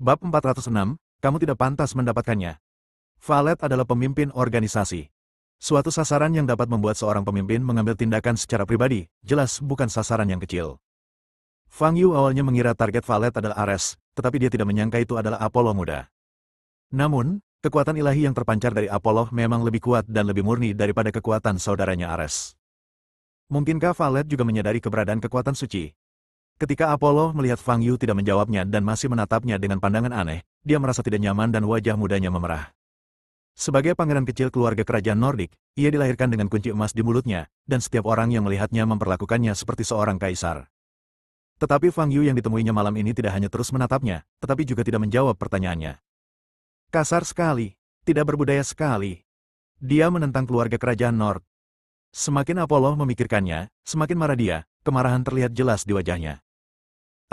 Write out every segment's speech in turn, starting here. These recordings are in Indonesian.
Bab 406, kamu tidak pantas mendapatkannya. Valet adalah pemimpin organisasi. Suatu sasaran yang dapat membuat seorang pemimpin mengambil tindakan secara pribadi, jelas bukan sasaran yang kecil. Fang Yu awalnya mengira target Valet adalah Ares, tetapi dia tidak menyangka itu adalah Apollo muda. Namun, kekuatan ilahi yang terpancar dari Apollo memang lebih kuat dan lebih murni daripada kekuatan saudaranya Ares. Mungkinkah Valet juga menyadari keberadaan kekuatan suci? Ketika Apollo melihat Fang Yu tidak menjawabnya dan masih menatapnya dengan pandangan aneh, dia merasa tidak nyaman dan wajah mudanya memerah. Sebagai pangeran kecil keluarga kerajaan Nordik, ia dilahirkan dengan kunci emas di mulutnya, dan setiap orang yang melihatnya memperlakukannya seperti seorang kaisar. Tetapi Fang Yu yang ditemuinya malam ini tidak hanya terus menatapnya, tetapi juga tidak menjawab pertanyaannya. Kasar sekali, tidak berbudaya sekali. Dia menentang keluarga kerajaan Nord. Semakin Apollo memikirkannya, semakin marah dia, kemarahan terlihat jelas di wajahnya.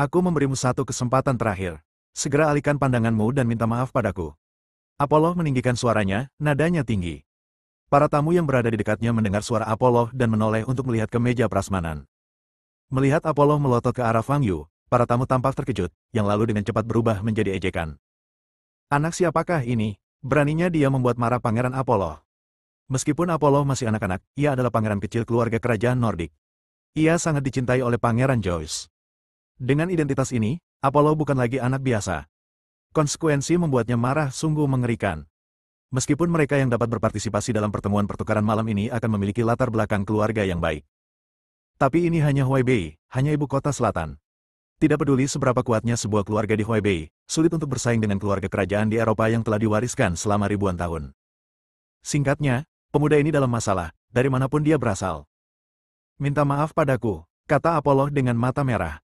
Aku memberimu satu kesempatan terakhir. Segera alihkan pandanganmu dan minta maaf padaku. Apollo meninggikan suaranya, nadanya tinggi. Para tamu yang berada di dekatnya mendengar suara Apollo dan menoleh untuk melihat ke meja prasmanan. Melihat Apollo melotot ke arah Fang Yu, para tamu tampak terkejut, yang lalu dengan cepat berubah menjadi ejekan. Anak siapakah ini? Beraninya dia membuat marah Pangeran Apollo. Meskipun Apollo masih anak-anak, ia adalah pangeran kecil keluarga kerajaan Nordik. Ia sangat dicintai oleh Pangeran Joyce. Dengan identitas ini, Apollo bukan lagi anak biasa. Konsekuensi membuatnya marah sungguh mengerikan. Meskipun mereka yang dapat berpartisipasi dalam pertemuan pertukaran malam ini akan memiliki latar belakang keluarga yang baik. Tapi ini hanya Huaibei, hanya ibu kota selatan. Tidak peduli seberapa kuatnya sebuah keluarga di Huaibei, sulit untuk bersaing dengan keluarga kerajaan di Eropa yang telah diwariskan selama ribuan tahun. Singkatnya, pemuda ini dalam masalah, dari manapun dia berasal. Minta maaf padaku, kata Apollo dengan mata merah.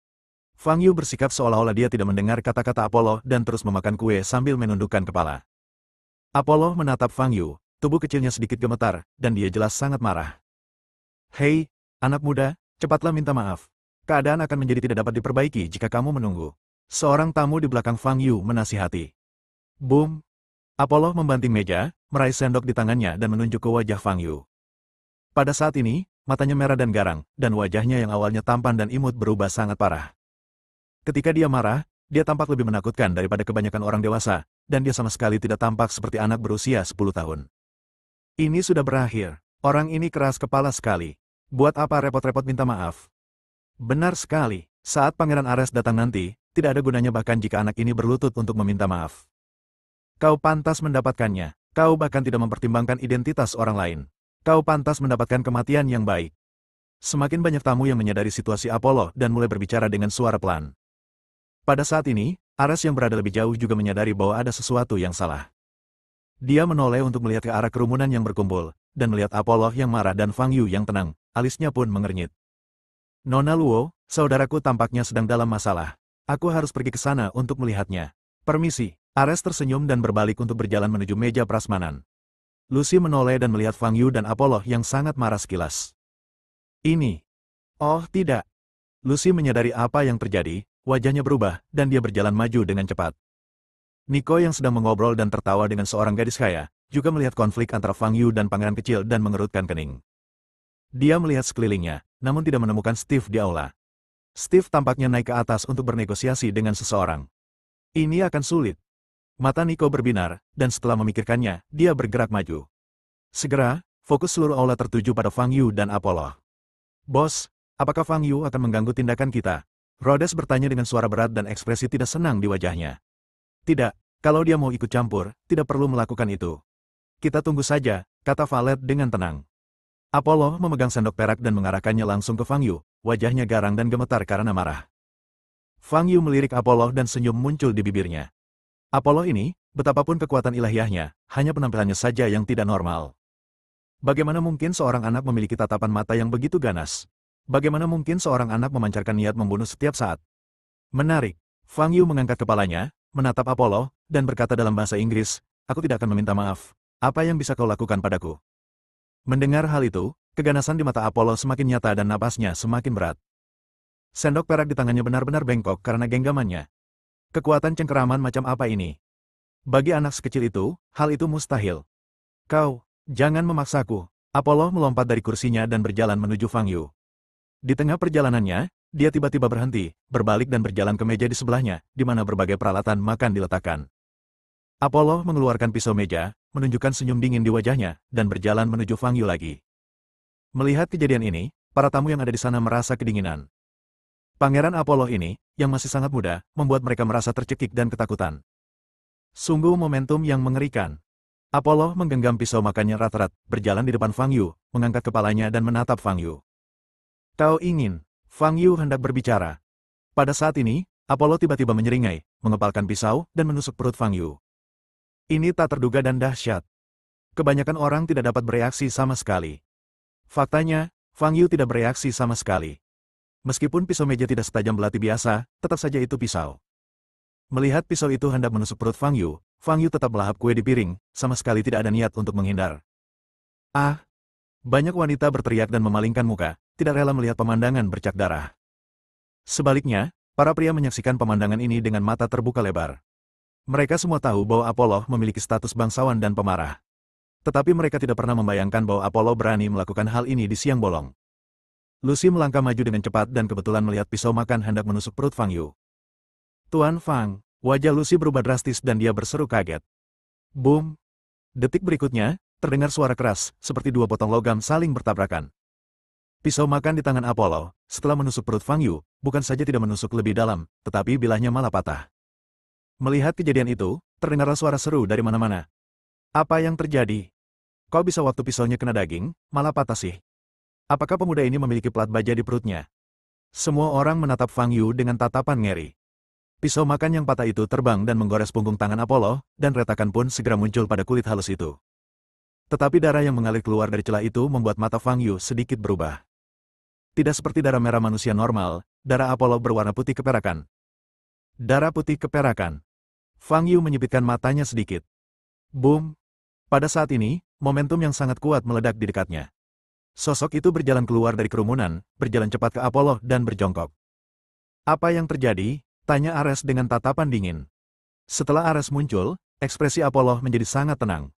Fang Yu bersikap seolah-olah dia tidak mendengar kata-kata Apollo dan terus memakan kue sambil menundukkan kepala. Apollo menatap Fang Yu, tubuh kecilnya sedikit gemetar, dan dia jelas sangat marah. Hei, anak muda, cepatlah minta maaf. Keadaan akan menjadi tidak dapat diperbaiki jika kamu menunggu. Seorang tamu di belakang Fang Yu menasihati. Boom! Apollo membanting meja, meraih sendok di tangannya dan menunjuk ke wajah Fang Yu. Pada saat ini, matanya merah dan garang, dan wajahnya yang awalnya tampan dan imut berubah sangat parah. Ketika dia marah, dia tampak lebih menakutkan daripada kebanyakan orang dewasa, dan dia sama sekali tidak tampak seperti anak berusia 10 tahun. Ini sudah berakhir. Orang ini keras kepala sekali. Buat apa repot-repot minta maaf? Benar sekali, saat Pangeran Ares datang nanti, tidak ada gunanya bahkan jika anak ini berlutut untuk meminta maaf. Kau pantas mendapatkannya. Kau bahkan tidak mempertimbangkan identitas orang lain. Kau pantas mendapatkan kematian yang baik. Semakin banyak tamu yang menyadari situasi Apollo dan mulai berbicara dengan suara pelan. Pada saat ini, Ares yang berada lebih jauh juga menyadari bahwa ada sesuatu yang salah. Dia menoleh untuk melihat ke arah kerumunan yang berkumpul, dan melihat Apollo yang marah dan Fang Yu yang tenang, alisnya pun mengernyit. Nona Luo, saudaraku tampaknya sedang dalam masalah. Aku harus pergi ke sana untuk melihatnya. Permisi, Ares tersenyum dan berbalik untuk berjalan menuju meja prasmanan. Lucy menoleh dan melihat Fang Yu dan Apollo yang sangat marah sekilas. Ini. Oh tidak. Lucy menyadari apa yang terjadi. Wajahnya berubah, dan dia berjalan maju dengan cepat. Nico yang sedang mengobrol dan tertawa dengan seorang gadis kaya, juga melihat konflik antara Fang Yu dan pangeran kecil dan mengerutkan kening. Dia melihat sekelilingnya, namun tidak menemukan Steve di aula. Steve tampaknya naik ke atas untuk bernegosiasi dengan seseorang. Ini akan sulit. Mata Nico berbinar, dan setelah memikirkannya, dia bergerak maju. Segera, fokus seluruh aula tertuju pada Fang Yu dan Apollo. Bos, apakah Fang Yu akan mengganggu tindakan kita? Rhodes bertanya dengan suara berat dan ekspresi tidak senang di wajahnya. Tidak, kalau dia mau ikut campur, tidak perlu melakukan itu. Kita tunggu saja, kata Valet dengan tenang. Apollo memegang sendok perak dan mengarahkannya langsung ke Fang Yu, wajahnya garang dan gemetar karena marah. Fang Yu melirik Apollo dan senyum muncul di bibirnya. Apollo ini, betapapun kekuatan ilahiyahnya, hanya penampilannya saja yang tidak normal. Bagaimana mungkin seorang anak memiliki tatapan mata yang begitu ganas? Bagaimana mungkin seorang anak memancarkan niat membunuh setiap saat? Menarik. Fang Yu mengangkat kepalanya, menatap Apollo, dan berkata dalam bahasa Inggris, aku tidak akan meminta maaf. Apa yang bisa kau lakukan padaku? Mendengar hal itu, keganasan di mata Apollo semakin nyata dan napasnya semakin berat. Sendok perak di tangannya benar-benar bengkok karena genggamannya. Kekuatan cengkeraman macam apa ini? Bagi anak sekecil itu, hal itu mustahil. Kau, jangan memaksaku. Apollo melompat dari kursinya dan berjalan menuju Fang Yu. Di tengah perjalanannya, Dia tiba-tiba berhenti, berbalik dan berjalan ke meja di sebelahnya, di mana berbagai peralatan makan diletakkan. Apollo mengeluarkan pisau meja, menunjukkan senyum dingin di wajahnya, dan berjalan menuju Fang Yu lagi. Melihat kejadian ini, para tamu yang ada di sana merasa kedinginan. Pangeran Apollo ini, yang masih sangat muda, membuat mereka merasa tercekik dan ketakutan. Sungguh momentum yang mengerikan. Apollo menggenggam pisau makannya erat-erat, berjalan di depan Fang Yu, mengangkat kepalanya dan menatap Fang Yu. Kau ingin? Fang Yu hendak berbicara. Pada saat ini, Apollo tiba-tiba menyeringai, mengepalkan pisau, dan menusuk perut Fang Yu. Ini tak terduga dan dahsyat. Kebanyakan orang tidak dapat bereaksi sama sekali. Faktanya, Fang Yu tidak bereaksi sama sekali. Meskipun pisau meja tidak setajam belati biasa, tetap saja itu pisau. Melihat pisau itu hendak menusuk perut Fang Yu tetap melahap kue di piring, sama sekali tidak ada niat untuk menghindar. Ah! Banyak wanita berteriak dan memalingkan muka, tidak rela melihat pemandangan bercak darah. Sebaliknya, para pria menyaksikan pemandangan ini dengan mata terbuka lebar. Mereka semua tahu bahwa Apollo memiliki status bangsawan dan pemarah. Tetapi mereka tidak pernah membayangkan bahwa Apollo berani melakukan hal ini di siang bolong. Lucy melangkah maju dengan cepat dan kebetulan melihat pisau makan hendak menusuk perut Fang Yu. Tuan Fang, wajah Lucy berubah drastis dan dia berseru kaget. Boom! Detik berikutnya, terdengar suara keras, seperti dua potong logam saling bertabrakan. Pisau makan di tangan Apollo, setelah menusuk perut Fang Yu, bukan saja tidak menusuk lebih dalam, tetapi bilahnya malah patah. Melihat kejadian itu, terdengarlah suara seru dari mana-mana. Apa yang terjadi? Kok bisa waktu pisaunya kena daging, malah patah sih? Apakah pemuda ini memiliki plat baja di perutnya? Semua orang menatap Fang Yu dengan tatapan ngeri. Pisau makan yang patah itu terbang dan menggores punggung tangan Apollo, dan retakan pun segera muncul pada kulit halus itu. Tetapi darah yang mengalir keluar dari celah itu membuat mata Fang Yu sedikit berubah. Tidak seperti darah merah manusia normal, darah Apollo berwarna putih keperakan. Darah putih keperakan. Fang Yu menyipitkan matanya sedikit. Boom! Pada saat ini, momentum yang sangat kuat meledak di dekatnya. Sosok itu berjalan keluar dari kerumunan, berjalan cepat ke Apollo dan berjongkok. Apa yang terjadi? Tanya Ares dengan tatapan dingin. Setelah Ares muncul, ekspresi Apollo menjadi sangat tenang.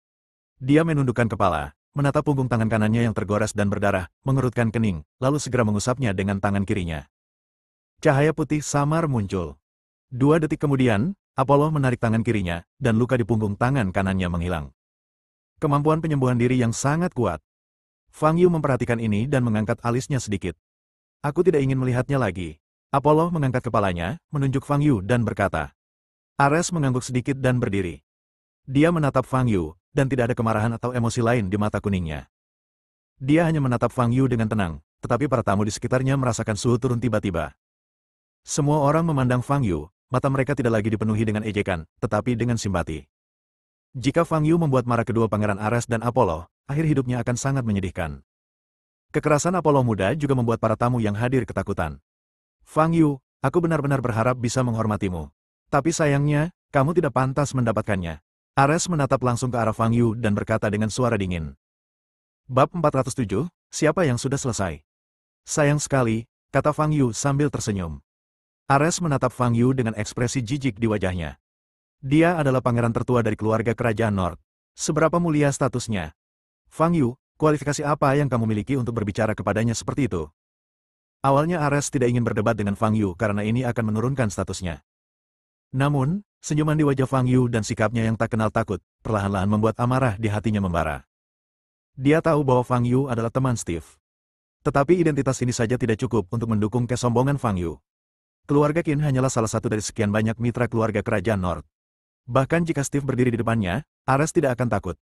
Dia menundukkan kepala, menatap punggung tangan kanannya yang tergores dan berdarah, mengerutkan kening, lalu segera mengusapnya dengan tangan kirinya. Cahaya putih samar muncul. 2 detik kemudian, Apollo menarik tangan kirinya, dan luka di punggung tangan kanannya menghilang. Kemampuan penyembuhan diri yang sangat kuat. Fang Yu memperhatikan ini dan mengangkat alisnya sedikit. Aku tidak ingin melihatnya lagi. Apollo mengangkat kepalanya, menunjuk Fang Yu dan berkata. Ares mengangguk sedikit dan berdiri. Dia menatap Fang Yu, dan tidak ada kemarahan atau emosi lain di mata kuningnya. Dia hanya menatap Fang Yu dengan tenang, tetapi para tamu di sekitarnya merasakan suhu turun tiba-tiba. Semua orang memandang Fang Yu, mata mereka tidak lagi dipenuhi dengan ejekan, tetapi dengan simpati. Jika Fang Yu membuat marah kedua Pangeran Ares dan Apollo, akhir hidupnya akan sangat menyedihkan. Kekerasan Apollo muda juga membuat para tamu yang hadir ketakutan. Fang Yu, aku benar-benar berharap bisa menghormatimu. Tapi sayangnya, kamu tidak pantas mendapatkannya. Ares menatap langsung ke arah Fang Yu dan berkata dengan suara dingin. Bab 407, siapa yang sudah selesai? Sayang sekali, kata Fang Yu sambil tersenyum. Ares menatap Fang Yu dengan ekspresi jijik di wajahnya. Dia adalah pangeran tertua dari keluarga kerajaan Nord. Seberapa mulia statusnya? Fang Yu, kualifikasi apa yang kamu miliki untuk berbicara kepadanya seperti itu? Awalnya Ares tidak ingin berdebat dengan Fang Yu karena ini akan menurunkan statusnya. Namun, senyuman di wajah Fang Yu dan sikapnya yang tak kenal takut, perlahan-lahan membuat amarah di hatinya membara. Dia tahu bahwa Fang Yu adalah teman Steve. Tetapi identitas ini saja tidak cukup untuk mendukung kesombongan Fang Yu. Keluarga Qin hanyalah salah satu dari sekian banyak mitra keluarga kerajaan Nord. Bahkan jika Steve berdiri di depannya, Ares tidak akan takut.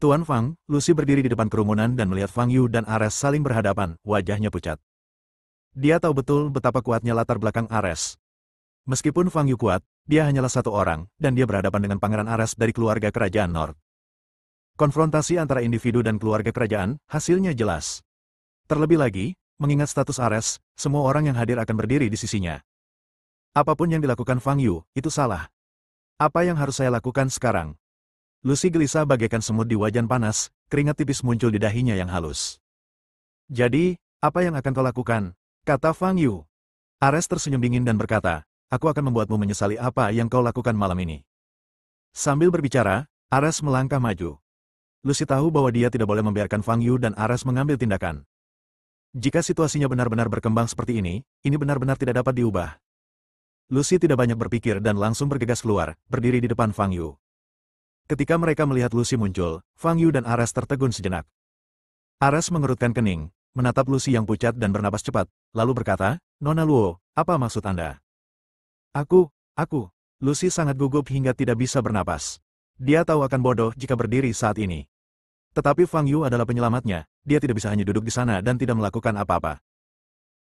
Tuan Fang, Lucy berdiri di depan kerumunan dan melihat Fang Yu dan Ares saling berhadapan, wajahnya pucat. Dia tahu betul betapa kuatnya latar belakang Ares. Meskipun Fang Yu kuat, dia hanyalah satu orang, dan dia berhadapan dengan Pangeran Ares dari keluarga kerajaan Nord. Konfrontasi antara individu dan keluarga kerajaan, hasilnya jelas. Terlebih lagi, mengingat status Ares, semua orang yang hadir akan berdiri di sisinya. Apapun yang dilakukan Fang Yu, itu salah. Apa yang harus saya lakukan sekarang? Lucy gelisah bagaikan semut di wajan panas, keringat tipis muncul di dahinya yang halus. Jadi, apa yang akan kau lakukan? Kata Fang Yu. Ares tersenyum dingin dan berkata, aku akan membuatmu menyesali apa yang kau lakukan malam ini. Sambil berbicara, Ares melangkah maju. Lucy tahu bahwa dia tidak boleh membiarkan Fang Yu dan Ares mengambil tindakan. Jika situasinya benar-benar berkembang seperti ini benar-benar tidak dapat diubah. Lucy tidak banyak berpikir dan langsung bergegas keluar, berdiri di depan Fang Yu. Ketika mereka melihat Lucy muncul, Fang Yu dan Ares tertegun sejenak. Ares mengerutkan kening, menatap Lucy yang pucat dan bernapas cepat, lalu berkata, "Nona Luo, apa maksud Anda?" Aku. Lucy sangat gugup hingga tidak bisa bernapas. Dia tahu akan bodoh jika berdiri saat ini. Tetapi Fang Yu adalah penyelamatnya, dia tidak bisa hanya duduk di sana dan tidak melakukan apa-apa.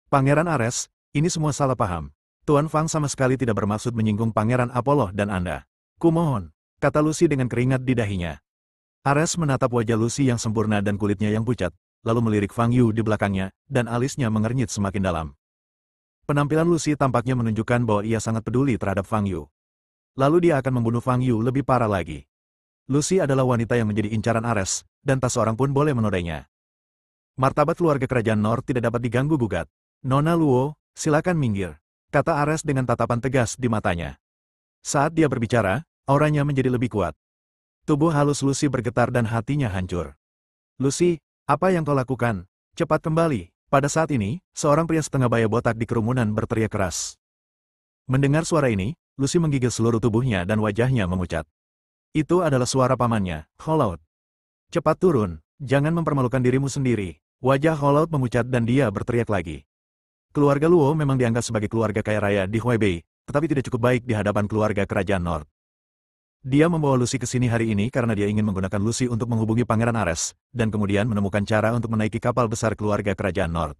Pangeran Ares, ini semua salah paham. Tuan Fang sama sekali tidak bermaksud menyinggung Pangeran Apollo dan Anda. Kumohon, kata Lucy dengan keringat di dahinya. Ares menatap wajah Lucy yang sempurna dan kulitnya yang pucat, lalu melirik Fang Yu di belakangnya, dan alisnya mengernyit semakin dalam. Penampilan Lucy tampaknya menunjukkan bahwa ia sangat peduli terhadap Fang Yu. Lalu dia akan membunuh Fang Yu lebih parah lagi. Lucy adalah wanita yang menjadi incaran Ares, dan tak seorang pun boleh menodainya. Martabat keluarga kerajaan Nord tidak dapat diganggu-gugat. Nona Luo, silakan minggir, kata Ares dengan tatapan tegas di matanya. Saat dia berbicara, auranya menjadi lebih kuat. Tubuh halus Lucy bergetar dan hatinya hancur. Lucy, apa yang kau lakukan? Cepat kembali. Pada saat ini, seorang pria setengah baya botak di kerumunan berteriak keras. Mendengar suara ini, Lucy menggigil seluruh tubuhnya dan wajahnya memucat. Itu adalah suara pamannya, Holout. Cepat turun, jangan mempermalukan dirimu sendiri. Wajah Holout memucat dan dia berteriak lagi. Keluarga Luo memang dianggap sebagai keluarga kaya raya di Huaibei, tetapi tidak cukup baik di hadapan keluarga kerajaan Nord. Dia membawa Lucy ke sini hari ini karena dia ingin menggunakan Lucy untuk menghubungi Pangeran Ares, dan kemudian menemukan cara untuk menaiki kapal besar keluarga kerajaan Nord.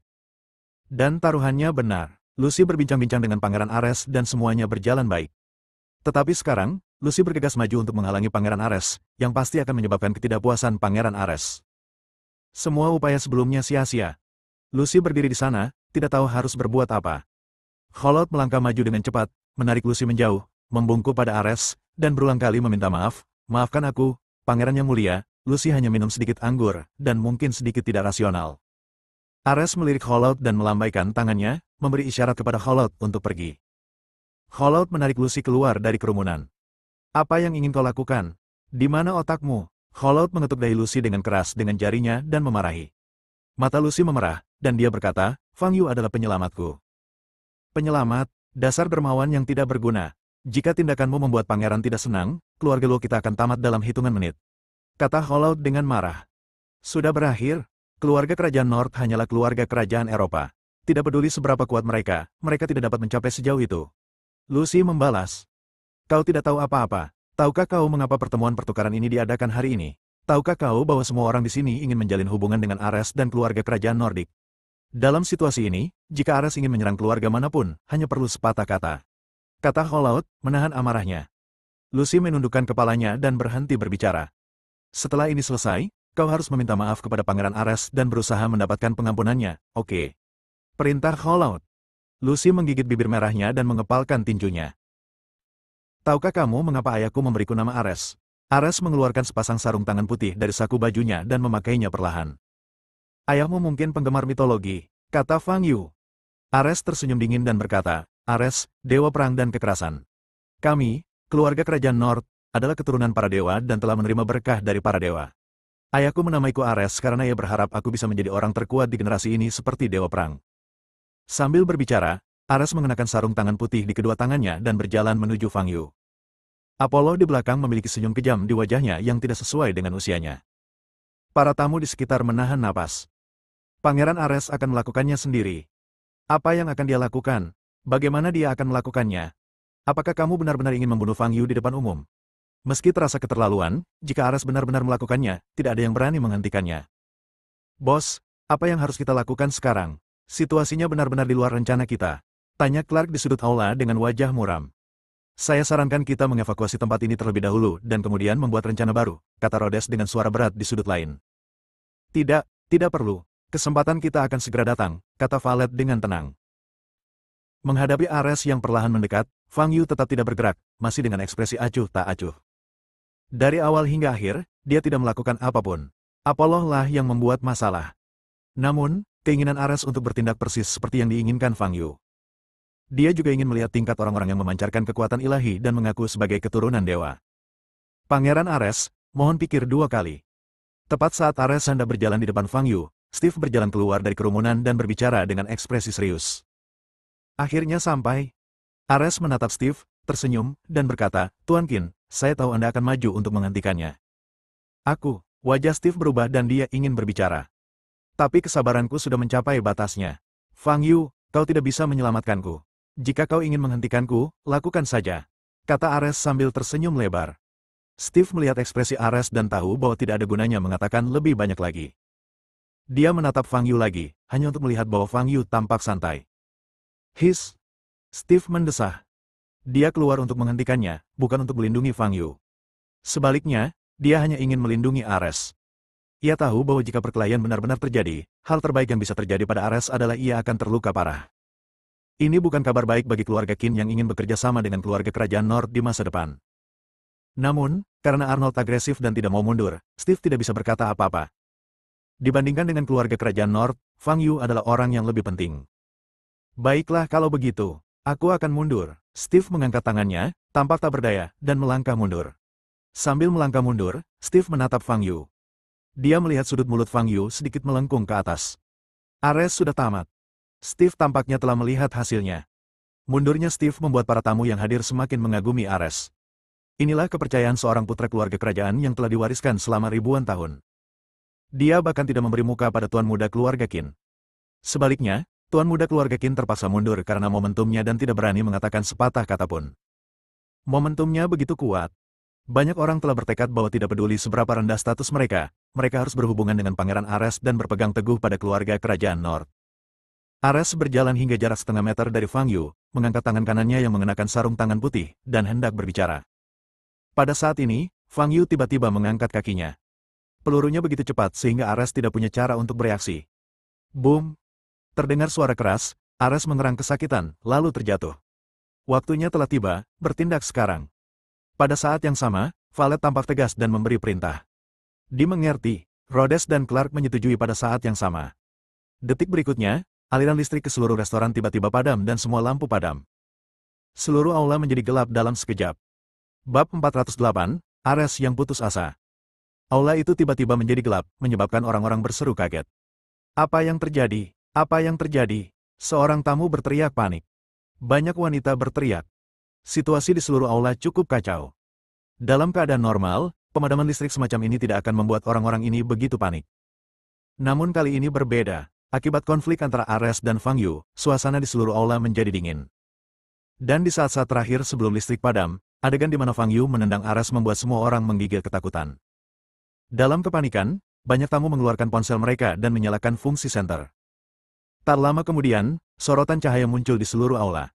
Dan taruhannya benar, Lucy berbincang-bincang dengan Pangeran Ares dan semuanya berjalan baik. Tetapi sekarang, Lucy bergegas maju untuk menghalangi Pangeran Ares, yang pasti akan menyebabkan ketidakpuasan Pangeran Ares. Semua upaya sebelumnya sia-sia. Lucy berdiri di sana, tidak tahu harus berbuat apa. Holout melangkah maju dengan cepat, menarik Lucy menjauh, membungkuk pada Ares, dan berulang kali meminta maaf. Maafkan aku, Pangeran yang mulia, Lucy hanya minum sedikit anggur, dan mungkin sedikit tidak rasional. Ares melirik Holout dan melambaikan tangannya, memberi isyarat kepada Holout untuk pergi. Holout menarik Lucy keluar dari kerumunan. Apa yang ingin kau lakukan? Di mana otakmu? Holout mengetuk dahi Lucy dengan keras dengan jarinya dan memarahi. Mata Lucy memerah, dan dia berkata, Fang Yu adalah penyelamatku. Penyelamat, dasar dermawan yang tidak berguna. Jika tindakanmu membuat pangeran tidak senang, keluarga Luo kita akan tamat dalam hitungan menit. Kata Holout dengan marah. Sudah berakhir, keluarga kerajaan Nord hanyalah keluarga kerajaan Eropa. Tidak peduli seberapa kuat mereka, mereka tidak dapat mencapai sejauh itu. Lucy membalas. Kau tidak tahu apa-apa. Tahukah kau mengapa pertemuan pertukaran ini diadakan hari ini? Tahukah kau bahwa semua orang di sini ingin menjalin hubungan dengan Ares dan keluarga kerajaan Nordik? Dalam situasi ini, jika Ares ingin menyerang keluarga manapun, hanya perlu sepatah kata. Kata Holout, menahan amarahnya. Lucy menundukkan kepalanya dan berhenti berbicara. Setelah ini selesai, kau harus meminta maaf kepada Pangeran Ares dan berusaha mendapatkan pengampunannya, oke? Perintah Holout. Lucy menggigit bibir merahnya dan mengepalkan tinjunya. Tahukah kamu mengapa ayahku memberiku nama Ares? Ares mengeluarkan sepasang sarung tangan putih dari saku bajunya dan memakainya perlahan. Ayahmu mungkin penggemar mitologi, kata Fang Yu. Ares tersenyum dingin dan berkata, Ares, dewa perang dan kekerasan. Kami, keluarga kerajaan Nord, adalah keturunan para dewa dan telah menerima berkah dari para dewa. Ayahku menamaiku Ares karena ia berharap aku bisa menjadi orang terkuat di generasi ini seperti dewa perang. Sambil berbicara, Ares mengenakan sarung tangan putih di kedua tangannya dan berjalan menuju Fang Yu. Apollo di belakang memiliki senyum kejam di wajahnya yang tidak sesuai dengan usianya. Para tamu di sekitar menahan napas. Pangeran Ares akan melakukannya sendiri. Apa yang akan dia lakukan? Bagaimana dia akan melakukannya? Apakah kamu benar-benar ingin membunuh Fang Yu di depan umum? Meski terasa keterlaluan, jika Ares benar-benar melakukannya, tidak ada yang berani menghentikannya. Bos, apa yang harus kita lakukan sekarang? Situasinya benar-benar di luar rencana kita. Tanya Clark di sudut aula dengan wajah muram. Saya sarankan kita mengevakuasi tempat ini terlebih dahulu dan kemudian membuat rencana baru, kata Rhodes dengan suara berat di sudut lain. Tidak perlu. Kesempatan kita akan segera datang, kata Valet dengan tenang. Menghadapi Ares yang perlahan mendekat, Fang Yu tetap tidak bergerak, masih dengan ekspresi acuh tak acuh. Dari awal hingga akhir, dia tidak melakukan apapun. Apollo lah yang membuat masalah. Namun, keinginan Ares untuk bertindak persis seperti yang diinginkan Fang Yu. Dia juga ingin melihat tingkat orang-orang yang memancarkan kekuatan ilahi dan mengaku sebagai keturunan dewa. Pangeran Ares, mohon pikir dua kali. Tepat saat Ares hendak berjalan di depan Fang Yu, Steve berjalan keluar dari kerumunan dan berbicara dengan ekspresi serius. Akhirnya sampai. Ares menatap Steve, tersenyum, dan berkata, Tuan Qin, saya tahu Anda akan maju untuk menghentikannya. Wajah Steve berubah dan dia ingin berbicara. Tapi kesabaranku sudah mencapai batasnya. Fang Yu, kau tidak bisa menyelamatkanku. Jika kau ingin menghentikanku, lakukan saja. Kata Ares sambil tersenyum lebar. Steve melihat ekspresi Ares dan tahu bahwa tidak ada gunanya mengatakan lebih banyak lagi. Dia menatap Fang Yu lagi, hanya untuk melihat bahwa Fang Yu tampak santai. Steve mendesah. Dia keluar untuk menghentikannya, bukan untuk melindungi Fang Yu. Sebaliknya, dia hanya ingin melindungi Ares. Ia tahu bahwa jika perkelahian benar-benar terjadi, hal terbaik yang bisa terjadi pada Ares adalah ia akan terluka parah. Ini bukan kabar baik bagi keluarga Qin yang ingin bekerja sama dengan keluarga kerajaan Nord di masa depan. Namun, karena Arnold agresif dan tidak mau mundur, Steve tidak bisa berkata apa-apa. Dibandingkan dengan keluarga kerajaan Nord, Fang Yu adalah orang yang lebih penting. Baiklah kalau begitu, aku akan mundur. Steve mengangkat tangannya, tampak tak berdaya, dan melangkah mundur. Sambil melangkah mundur, Steve menatap Fang Yu. Dia melihat sudut mulut Fang Yu sedikit melengkung ke atas. Ares sudah tamat. Steve tampaknya telah melihat hasilnya. Mundurnya Steve membuat para tamu yang hadir semakin mengagumi Ares. Inilah kepercayaan seorang putra keluarga kerajaan yang telah diwariskan selama ribuan tahun. Dia bahkan tidak memberi muka pada tuan muda keluarga Qin. Sebaliknya, tuan muda keluarga Qin terpaksa mundur karena momentumnya dan tidak berani mengatakan sepatah kata pun. Momentumnya begitu kuat. Banyak orang telah bertekad bahwa tidak peduli seberapa rendah status mereka, mereka harus berhubungan dengan Pangeran Ares dan berpegang teguh pada keluarga kerajaan Nord. Ares berjalan hingga jarak setengah meter dari Fang Yu, mengangkat tangan kanannya yang mengenakan sarung tangan putih, dan hendak berbicara. Pada saat ini, Fang Yu tiba-tiba mengangkat kakinya. Pelurunya begitu cepat sehingga Ares tidak punya cara untuk bereaksi. Boom! Terdengar suara keras, Ares mengerang kesakitan, lalu terjatuh. Waktunya telah tiba, bertindak sekarang. Pada saat yang sama, Valet tampak tegas dan memberi perintah. Dimengerti, Rhodes dan Clark menyetujui pada saat yang sama. Detik berikutnya, aliran listrik ke seluruh restoran tiba-tiba padam dan semua lampu padam. Seluruh aula menjadi gelap dalam sekejap. Bab 408, Ares yang putus asa. Aula itu tiba-tiba menjadi gelap, menyebabkan orang-orang berseru kaget. Apa yang terjadi? Apa yang terjadi? Seorang tamu berteriak panik. Banyak wanita berteriak. Situasi di seluruh aula cukup kacau. Dalam keadaan normal, pemadaman listrik semacam ini tidak akan membuat orang-orang ini begitu panik. Namun kali ini berbeda. Akibat konflik antara Ares dan Fang Yu, suasana di seluruh aula menjadi dingin. Dan di saat-saat terakhir sebelum listrik padam, adegan di mana Fang Yu menendang Ares membuat semua orang menggigil ketakutan. Dalam kepanikan, banyak tamu mengeluarkan ponsel mereka dan menyalakan fungsi senter. Tak lama kemudian, sorotan cahaya muncul di seluruh aula.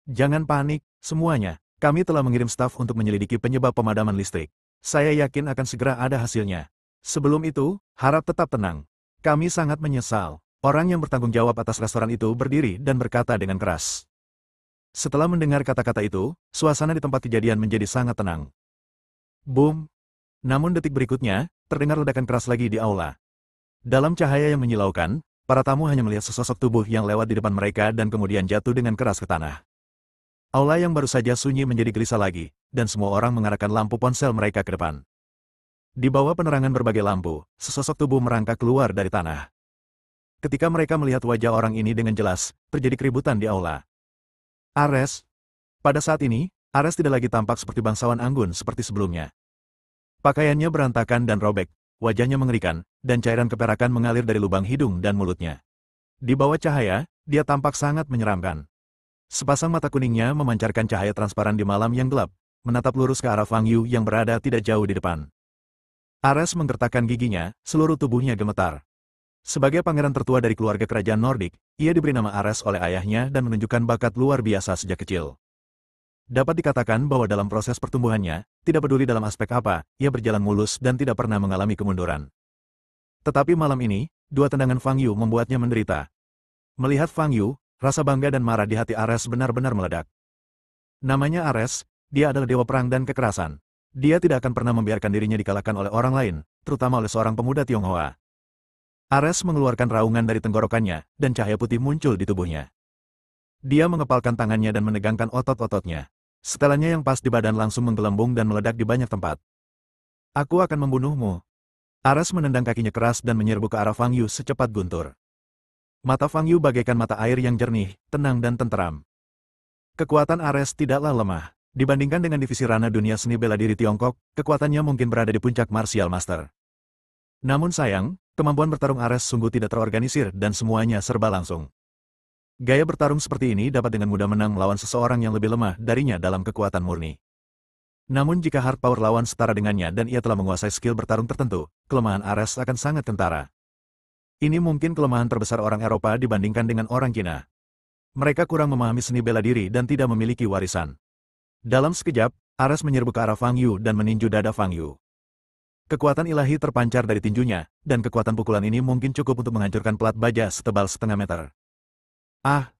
Jangan panik, semuanya. Kami telah mengirim staf untuk menyelidiki penyebab pemadaman listrik. Saya yakin akan segera ada hasilnya. Sebelum itu, harap tetap tenang. Kami sangat menyesal. Orang yang bertanggung jawab atas restoran itu berdiri dan berkata dengan keras. Setelah mendengar kata-kata itu, suasana di tempat kejadian menjadi sangat tenang. Boom! Namun detik berikutnya, terdengar ledakan keras lagi di aula. Dalam cahaya yang menyilaukan, para tamu hanya melihat sesosok tubuh yang lewat di depan mereka dan kemudian jatuh dengan keras ke tanah. Aula yang baru saja sunyi menjadi gelisah lagi, dan semua orang mengarahkan lampu ponsel mereka ke depan. Di bawah penerangan berbagai lampu, sesosok tubuh merangkak keluar dari tanah. Ketika mereka melihat wajah orang ini dengan jelas, terjadi keributan di aula. Ares. Pada saat ini, Ares tidak lagi tampak seperti bangsawan anggun seperti sebelumnya. Pakaiannya berantakan dan robek, wajahnya mengerikan, dan cairan keperakan mengalir dari lubang hidung dan mulutnya. Di bawah cahaya, dia tampak sangat menyeramkan. Sepasang mata kuningnya memancarkan cahaya transparan di malam yang gelap, menatap lurus ke arah Fang Yu yang berada tidak jauh di depan. Ares menggertakkan giginya, seluruh tubuhnya gemetar. Sebagai pangeran tertua dari keluarga kerajaan Nordik, ia diberi nama Ares oleh ayahnya dan menunjukkan bakat luar biasa sejak kecil. Dapat dikatakan bahwa dalam proses pertumbuhannya, tidak peduli dalam aspek apa, ia berjalan mulus dan tidak pernah mengalami kemunduran. Tetapi malam ini, dua tendangan Fang Yu membuatnya menderita. Melihat Fang Yu, rasa bangga dan marah di hati Ares benar-benar meledak. Namanya Ares, dia adalah dewa perang dan kekerasan. Dia tidak akan pernah membiarkan dirinya dikalahkan oleh orang lain, terutama oleh seorang pemuda Tionghoa. Ares mengeluarkan raungan dari tenggorokannya, dan cahaya putih muncul di tubuhnya. Dia mengepalkan tangannya dan menegangkan otot-ototnya. Setelannya yang pas di badan langsung menggelembung dan meledak di banyak tempat. Aku akan membunuhmu. Ares menendang kakinya keras dan menyerbu ke arah Fang Yu secepat guntur. Mata Fang Yu bagaikan mata air yang jernih, tenang dan tenteram. Kekuatan Ares tidaklah lemah. Dibandingkan dengan divisi ranah dunia seni bela diri Tiongkok, kekuatannya mungkin berada di puncak martial master. Namun sayang, kemampuan bertarung Ares sungguh tidak terorganisir dan semuanya serba langsung. Gaya bertarung seperti ini dapat dengan mudah menang melawan seseorang yang lebih lemah darinya dalam kekuatan murni. Namun jika hard power lawan setara dengannya dan ia telah menguasai skill bertarung tertentu, kelemahan Ares akan sangat kentara. Ini mungkin kelemahan terbesar orang Eropa dibandingkan dengan orang Cina. Mereka kurang memahami seni bela diri dan tidak memiliki warisan. Dalam sekejap, Ares menyerbu ke arah Fang Yu dan meninju dada Fang Yu. Kekuatan ilahi terpancar dari tinjunya, dan kekuatan pukulan ini mungkin cukup untuk menghancurkan pelat baja setebal setengah meter. Ah!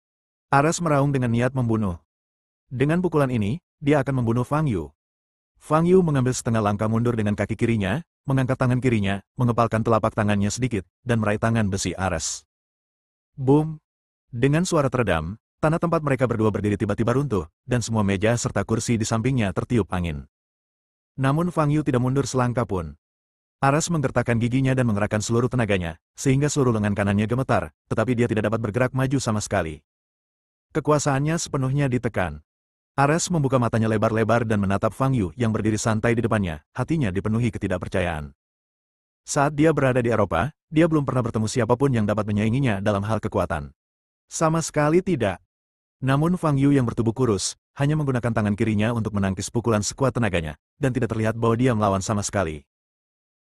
Ares meraung dengan niat membunuh. Dengan pukulan ini, dia akan membunuh Fang Yu. Fang Yu mengambil setengah langkah mundur dengan kaki kirinya, mengangkat tangan kirinya, mengepalkan telapak tangannya sedikit, dan meraih tangan besi Ares. Boom! Dengan suara teredam, tanah tempat mereka berdua berdiri tiba-tiba runtuh, dan semua meja serta kursi di sampingnya tertiup angin. Namun Fang Yu tidak mundur selangkah pun. Ares menggertakkan giginya dan mengerahkan seluruh tenaganya, sehingga seluruh lengan kanannya gemetar, tetapi dia tidak dapat bergerak maju sama sekali. Kekuasaannya sepenuhnya ditekan. Ares membuka matanya lebar-lebar dan menatap Fang Yu yang berdiri santai di depannya, hatinya dipenuhi ketidakpercayaan. Saat dia berada di Eropa, dia belum pernah bertemu siapapun yang dapat menyainginya dalam hal kekuatan. Sama sekali tidak. Namun Fang Yu yang bertubuh kurus, hanya menggunakan tangan kirinya untuk menangkis pukulan sekuat tenaganya, dan tidak terlihat bahwa dia melawan sama sekali.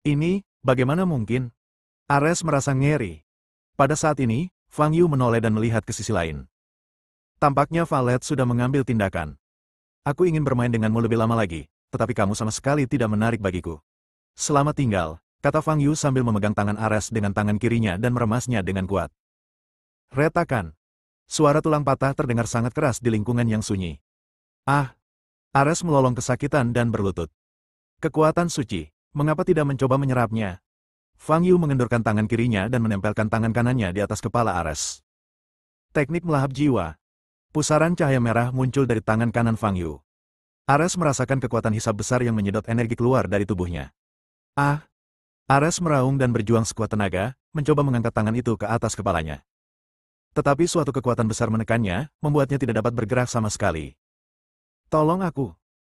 Ini, bagaimana mungkin? Ares merasa ngeri. Pada saat ini, Fang Yu menoleh dan melihat ke sisi lain. Tampaknya Valet sudah mengambil tindakan. Aku ingin bermain denganmu lebih lama lagi, tetapi kamu sama sekali tidak menarik bagiku. Selamat tinggal, kata Fang Yu sambil memegang tangan Ares dengan tangan kirinya dan meremasnya dengan kuat. Retakan. Suara tulang patah terdengar sangat keras di lingkungan yang sunyi. Ah! Ares melolong kesakitan dan berlutut. Kekuatan suci, mengapa tidak mencoba menyerapnya? Fang Yu mengendurkan tangan kirinya dan menempelkan tangan kanannya di atas kepala Ares. Teknik melahap jiwa. Pusaran cahaya merah muncul dari tangan kanan Fang Yu. Ares merasakan kekuatan hisap besar yang menyedot energi keluar dari tubuhnya. Ah! Ares meraung dan berjuang sekuat tenaga, mencoba mengangkat tangan itu ke atas kepalanya. Tetapi suatu kekuatan besar menekannya, membuatnya tidak dapat bergerak sama sekali. Tolong aku.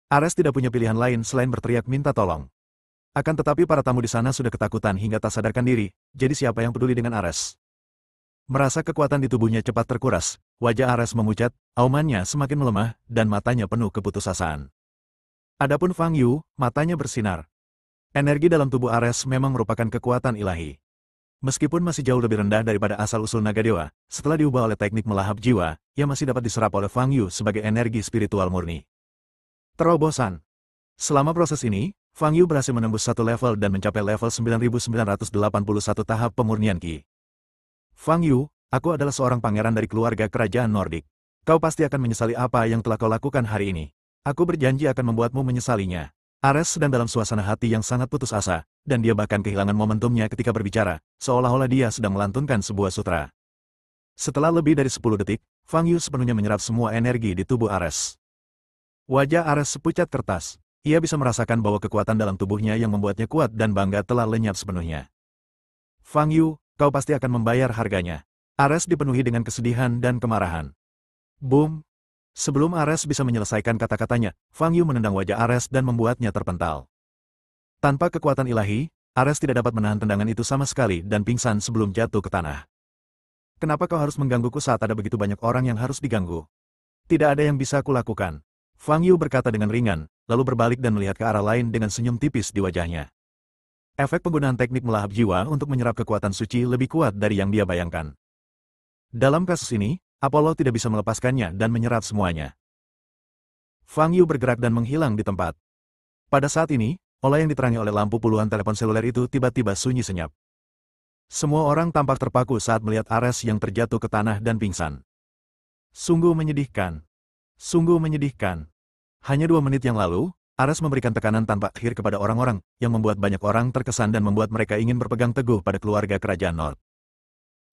Ares tidak punya pilihan lain selain berteriak minta tolong. Akan tetapi para tamu di sana sudah ketakutan hingga tak sadarkan diri, jadi siapa yang peduli dengan Ares? Merasa kekuatan di tubuhnya cepat terkuras, wajah Ares memucat, aumannya semakin melemah, dan matanya penuh keputusasaan. Adapun Fang Yu, matanya bersinar. Energi dalam tubuh Ares memang merupakan kekuatan ilahi. Meskipun masih jauh lebih rendah daripada asal-usul naga dewa, setelah diubah oleh teknik melahap jiwa, ia masih dapat diserap oleh Fang Yu sebagai energi spiritual murni. Terobosan. Selama proses ini, Fang Yu berhasil menembus satu level dan mencapai level 9981 tahap pemurnian Qi. Fang Yu, aku adalah seorang pangeran dari keluarga kerajaan Nordik. Kau pasti akan menyesali apa yang telah kau lakukan hari ini. Aku berjanji akan membuatmu menyesalinya. Ares sedang dalam suasana hati yang sangat putus asa, dan dia bahkan kehilangan momentumnya ketika berbicara, seolah-olah dia sedang melantunkan sebuah sutra. Setelah lebih dari 10 detik, Fang Yu sepenuhnya menyerap semua energi di tubuh Ares. Wajah Ares sepucat kertas. Ia bisa merasakan bahwa kekuatan dalam tubuhnya yang membuatnya kuat dan bangga telah lenyap sepenuhnya. Fang Yu, kau pasti akan membayar harganya. Ares dipenuhi dengan kesedihan dan kemarahan. Boom! Sebelum Ares bisa menyelesaikan kata-katanya, Fang Yu menendang wajah Ares dan membuatnya terpental. Tanpa kekuatan ilahi, Ares tidak dapat menahan tendangan itu sama sekali dan pingsan sebelum jatuh ke tanah. Kenapa kau harus menggangguku saat ada begitu banyak orang yang harus diganggu? Tidak ada yang bisa kulakukan. Fang Yu berkata dengan ringan, lalu berbalik dan melihat ke arah lain dengan senyum tipis di wajahnya. Efek penggunaan teknik melahap jiwa untuk menyerap kekuatan suci lebih kuat dari yang dia bayangkan. Dalam kasus ini, Apollo tidak bisa melepaskannya dan menyerap semuanya. Fang Yu bergerak dan menghilang di tempat. Pada saat ini, olah yang diterangi oleh lampu puluhan telepon seluler itu tiba-tiba sunyi senyap. Semua orang tampak terpaku saat melihat Ares yang terjatuh ke tanah dan pingsan. Sungguh menyedihkan. Sungguh menyedihkan. Hanya 2 menit yang lalu, Ares memberikan tekanan tanpa akhir kepada orang-orang, yang membuat banyak orang terkesan dan membuat mereka ingin berpegang teguh pada keluarga kerajaan Nord.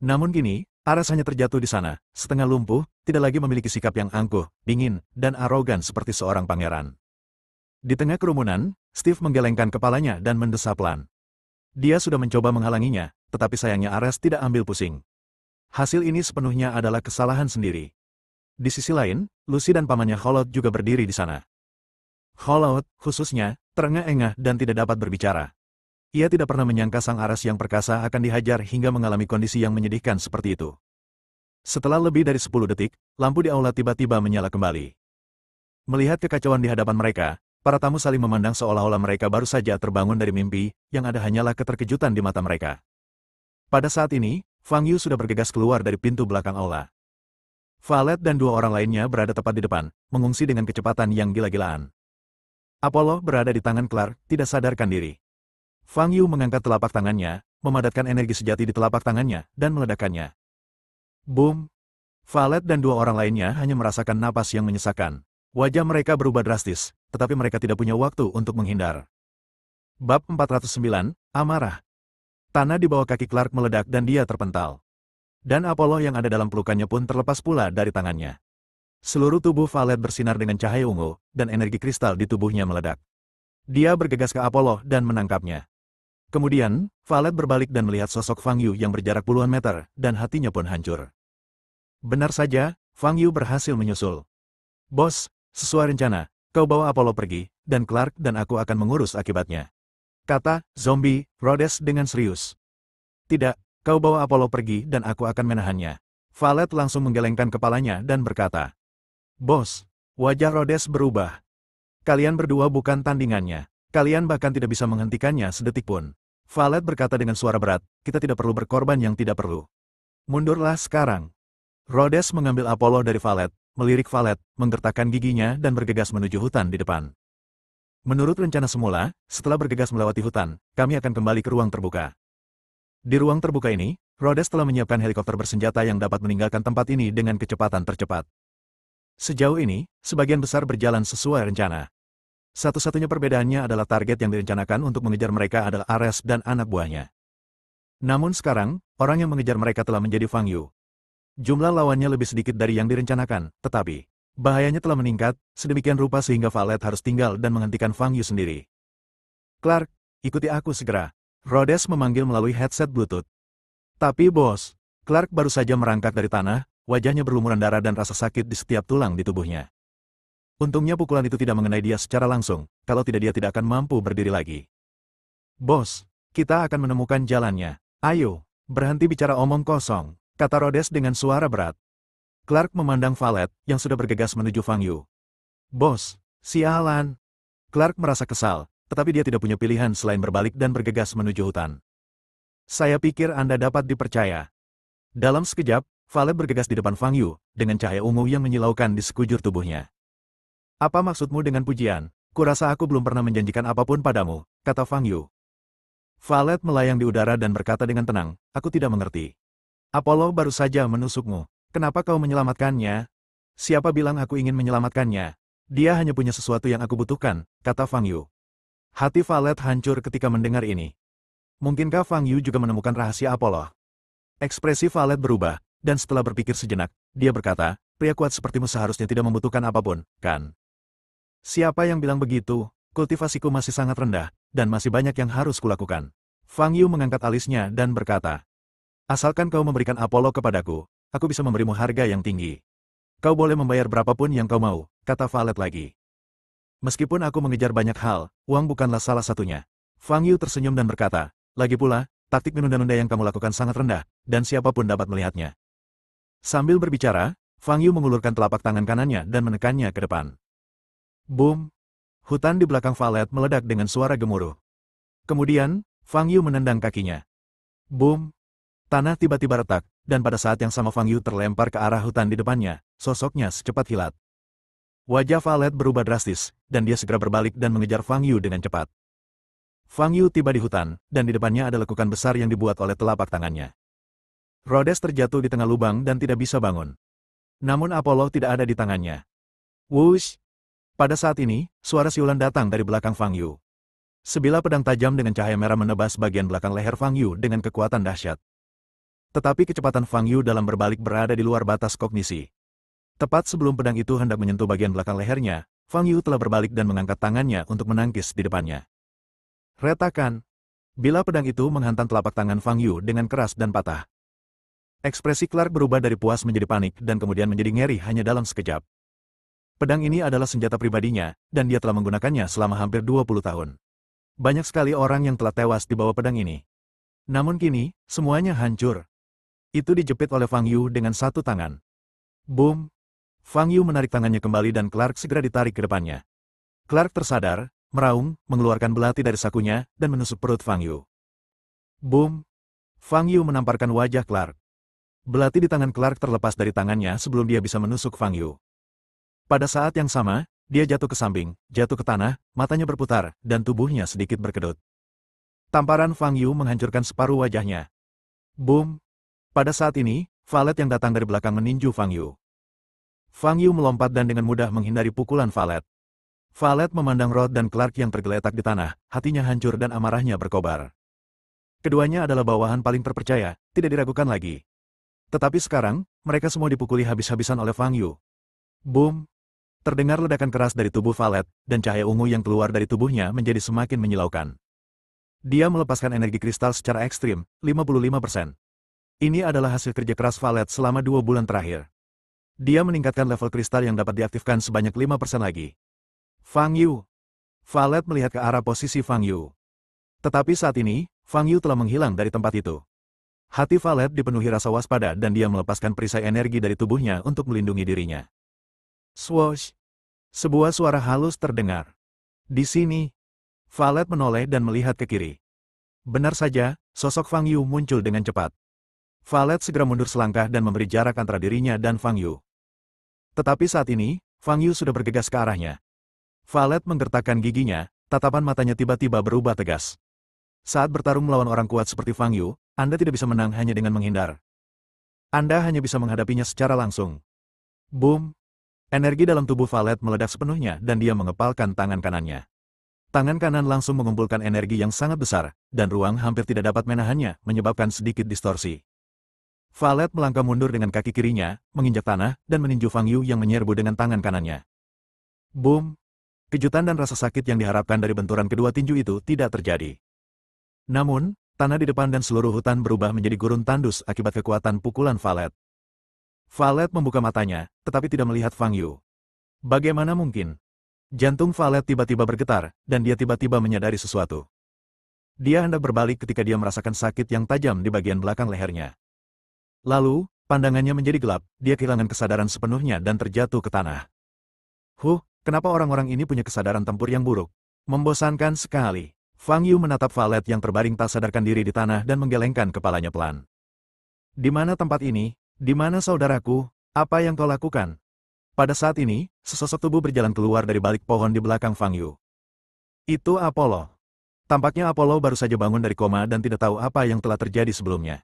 Namun kini, Ares hanya terjatuh di sana, setengah lumpuh, tidak lagi memiliki sikap yang angkuh, dingin, dan arogan seperti seorang pangeran. Di tengah kerumunan, Steve menggelengkan kepalanya dan mendesah pelan. Dia sudah mencoba menghalanginya, tetapi sayangnya Ares tidak ambil pusing. Hasil ini sepenuhnya adalah kesalahan sendiri. Di sisi lain, Lucy dan pamannya Holot juga berdiri di sana. Holot, khususnya, terengah-engah dan tidak dapat berbicara. Ia tidak pernah menyangka sang Ares yang perkasa akan dihajar hingga mengalami kondisi yang menyedihkan seperti itu. Setelah lebih dari 10 detik, lampu di aula tiba-tiba menyala kembali. Melihat kekacauan di hadapan mereka, para tamu saling memandang seolah-olah mereka baru saja terbangun dari mimpi, yang ada hanyalah keterkejutan di mata mereka. Pada saat ini, Fang Yu sudah bergegas keluar dari pintu belakang aula. Valet dan dua orang lainnya berada tepat di depan, mengungsi dengan kecepatan yang gila-gilaan. Apollo berada di tangan Clark, tidak sadarkan diri. Fang Yu mengangkat telapak tangannya, memadatkan energi sejati di telapak tangannya, dan meledakkannya. Boom! Valet dan dua orang lainnya hanya merasakan napas yang menyesakan. Wajah mereka berubah drastis, tetapi mereka tidak punya waktu untuk menghindar. Bab 409, Amarah. Tanah di bawah kaki Clark meledak dan dia terpental. Dan Apollo yang ada dalam pelukannya pun terlepas pula dari tangannya. Seluruh tubuh Valet bersinar dengan cahaya ungu, dan energi kristal di tubuhnya meledak. Dia bergegas ke Apollo dan menangkapnya. Kemudian, Valet berbalik dan melihat sosok Fang Yu yang berjarak puluhan meter, dan hatinya pun hancur. Benar saja, Fang Yu berhasil menyusul. Bos, sesuai rencana, kau bawa Apollo pergi, dan Clark dan aku akan mengurus akibatnya. Kata zombie Rhodes dengan serius. Tidak, kau bawa Apollo pergi dan aku akan menahannya. Valet langsung menggelengkan kepalanya dan berkata. Bos, wajah Rhodes berubah. Kalian berdua bukan tandingannya. Kalian bahkan tidak bisa menghentikannya sedetik pun. Valet berkata dengan suara berat, kita tidak perlu berkorban yang tidak perlu. Mundurlah sekarang. Rhodes mengambil Apollo dari Valet, melirik Valet, menggertakkan giginya dan bergegas menuju hutan di depan. Menurut rencana semula, setelah bergegas melewati hutan, kami akan kembali ke ruang terbuka. Di ruang terbuka ini, Rhodes telah menyiapkan helikopter bersenjata yang dapat meninggalkan tempat ini dengan kecepatan tercepat. Sejauh ini, sebagian besar berjalan sesuai rencana. Satu-satunya perbedaannya adalah target yang direncanakan untuk mengejar mereka adalah Ares dan anak buahnya. Namun sekarang, orang yang mengejar mereka telah menjadi Fang Yu. Jumlah lawannya lebih sedikit dari yang direncanakan, tetapi bahayanya telah meningkat, sedemikian rupa sehingga Valet harus tinggal dan menghentikan Fang Yu sendiri. Clark, ikuti aku segera. Rhodes memanggil melalui headset Bluetooth. Tapi bos, Clark baru saja merangkak dari tanah, wajahnya berlumuran darah dan rasa sakit di setiap tulang di tubuhnya. Untungnya pukulan itu tidak mengenai dia secara langsung, kalau tidak dia tidak akan mampu berdiri lagi. Bos, kita akan menemukan jalannya. Ayo, berhenti bicara omong kosong, kata Rhodes dengan suara berat. Clark memandang Valet, yang sudah bergegas menuju Fang Yu. Bos, sialan. Clark merasa kesal, tetapi dia tidak punya pilihan selain berbalik dan bergegas menuju hutan. Saya pikir Anda dapat dipercaya. Dalam sekejap, Valet bergegas di depan Fang Yu, dengan cahaya ungu yang menyilaukan di sekujur tubuhnya. Apa maksudmu dengan pujian? Kurasa aku belum pernah menjanjikan apapun padamu, kata Fang Yu. Valet melayang di udara dan berkata dengan tenang, aku tidak mengerti. Apollo baru saja menusukmu. Kenapa kau menyelamatkannya? Siapa bilang aku ingin menyelamatkannya? Dia hanya punya sesuatu yang aku butuhkan, kata Fang Yu. Hati Valet hancur ketika mendengar ini. Mungkinkah Fang Yu juga menemukan rahasia Apollo? Ekspresi Valet berubah, dan setelah berpikir sejenak, dia berkata, pria kuat sepertimu seharusnya tidak membutuhkan apapun, kan? Siapa yang bilang begitu? Kultivasiku masih sangat rendah, dan masih banyak yang harus kulakukan. Fang Yu mengangkat alisnya dan berkata, asalkan kau memberikan Apollo kepadaku, aku bisa memberimu harga yang tinggi. Kau boleh membayar berapapun yang kau mau, kata Valet lagi. Meskipun aku mengejar banyak hal, uang bukanlah salah satunya. Fang Yu tersenyum dan berkata, lagi pula, taktik menunda-nunda yang kamu lakukan sangat rendah, dan siapapun dapat melihatnya. Sambil berbicara, Fang Yu mengulurkan telapak tangan kanannya dan menekannya ke depan. Boom! Hutan di belakang Valet meledak dengan suara gemuruh. Kemudian, Fang Yu menendang kakinya. Boom! Tanah tiba-tiba retak, dan pada saat yang sama Fang Yu terlempar ke arah hutan di depannya, sosoknya secepat kilat. Wajah Valet berubah drastis, dan dia segera berbalik dan mengejar Fang Yu dengan cepat. Fang Yu tiba di hutan, dan di depannya ada lekukan besar yang dibuat oleh telapak tangannya. Rhodes terjatuh di tengah lubang dan tidak bisa bangun. Namun Apollo tidak ada di tangannya. Wush! Pada saat ini, suara siulan datang dari belakang Fang Yu. Sebilah pedang tajam dengan cahaya merah menebas bagian belakang leher Fang Yu dengan kekuatan dahsyat. Tetapi kecepatan Fang Yu dalam berbalik berada di luar batas kognisi. Tepat sebelum pedang itu hendak menyentuh bagian belakang lehernya, Fang Yu telah berbalik dan mengangkat tangannya untuk menangkis di depannya. Retakan! Bila pedang itu menghantam telapak tangan Fang Yu dengan keras dan patah. Ekspresi Clark berubah dari puas menjadi panik dan kemudian menjadi ngeri hanya dalam sekejap. Pedang ini adalah senjata pribadinya, dan dia telah menggunakannya selama hampir 20 tahun. Banyak sekali orang yang telah tewas di bawah pedang ini. Namun kini, semuanya hancur. Itu dijepit oleh Fang Yu dengan satu tangan. Boom! Fang Yu menarik tangannya kembali dan Clark segera ditarik ke depannya. Clark tersadar, meraung, mengeluarkan belati dari sakunya, dan menusuk perut Fang Yu. Boom! Fang Yu menamparkan wajah Clark. Belati di tangan Clark terlepas dari tangannya sebelum dia bisa menusuk Fang Yu. Pada saat yang sama, dia jatuh ke samping, jatuh ke tanah, matanya berputar, dan tubuhnya sedikit berkedut. Tamparan Fang Yu menghancurkan separuh wajahnya. Boom! Pada saat ini, Valet yang datang dari belakang meninju Fang Yu. Fang Yu melompat dan dengan mudah menghindari pukulan Valet. Valet memandang Rod dan Clark yang tergeletak di tanah, hatinya hancur dan amarahnya berkobar. Keduanya adalah bawahan paling terpercaya, tidak diragukan lagi. Tetapi sekarang, mereka semua dipukuli habis-habisan oleh Fang Yu. Boom! Terdengar ledakan keras dari tubuh Valet, dan cahaya ungu yang keluar dari tubuhnya menjadi semakin menyilaukan. Dia melepaskan energi kristal secara ekstrim, 55%. Ini adalah hasil kerja keras Valet selama 2 bulan terakhir. Dia meningkatkan level kristal yang dapat diaktifkan sebanyak 5% lagi. Fang Yu! Valet melihat ke arah posisi Fang Yu. Tetapi saat ini, Fang Yu telah menghilang dari tempat itu. Hati Valet dipenuhi rasa waspada dan dia melepaskan perisai energi dari tubuhnya untuk melindungi dirinya. Swoosh! Sebuah suara halus terdengar. Di sini, Valet menoleh dan melihat ke kiri. Benar saja, sosok Fang Yu muncul dengan cepat. Valet segera mundur selangkah dan memberi jarak antara dirinya dan Fang Yu. Tetapi saat ini, Fang Yu sudah bergegas ke arahnya. Valet menggertakkan giginya, tatapan matanya tiba-tiba berubah tegas. Saat bertarung melawan orang kuat seperti Fang Yu, Anda tidak bisa menang hanya dengan menghindar. Anda hanya bisa menghadapinya secara langsung. Boom! Energi dalam tubuh Valet meledak sepenuhnya dan dia mengepalkan tangan kanannya. Tangan kanan langsung mengumpulkan energi yang sangat besar, dan ruang hampir tidak dapat menahannya, menyebabkan sedikit distorsi. Valet melangkah mundur dengan kaki kirinya, menginjak tanah, dan meninju Fang Yu yang menyerbu dengan tangan kanannya. Boom! Kejutan dan rasa sakit yang diharapkan dari benturan kedua tinju itu tidak terjadi. Namun, tanah di depan dan seluruh hutan berubah menjadi gurun tandus akibat kekuatan pukulan Valet. Valet membuka matanya, tetapi tidak melihat Fang Yu. Bagaimana mungkin? Jantung Valet tiba-tiba bergetar, dan dia tiba-tiba menyadari sesuatu. Dia hendak berbalik ketika dia merasakan sakit yang tajam di bagian belakang lehernya. Lalu, pandangannya menjadi gelap, dia kehilangan kesadaran sepenuhnya dan terjatuh ke tanah. Kenapa orang-orang ini punya kesadaran tempur yang buruk? Membosankan sekali. Fang Yu menatap Valet yang terbaring tak sadarkan diri di tanah dan menggelengkan kepalanya pelan. Di mana tempat ini? Di mana saudaraku? Apa yang kau lakukan? Pada saat ini, sesosok tubuh berjalan keluar dari balik pohon di belakang Fang Yu. Itu Apollo. Tampaknya Apollo baru saja bangun dari koma dan tidak tahu apa yang telah terjadi sebelumnya.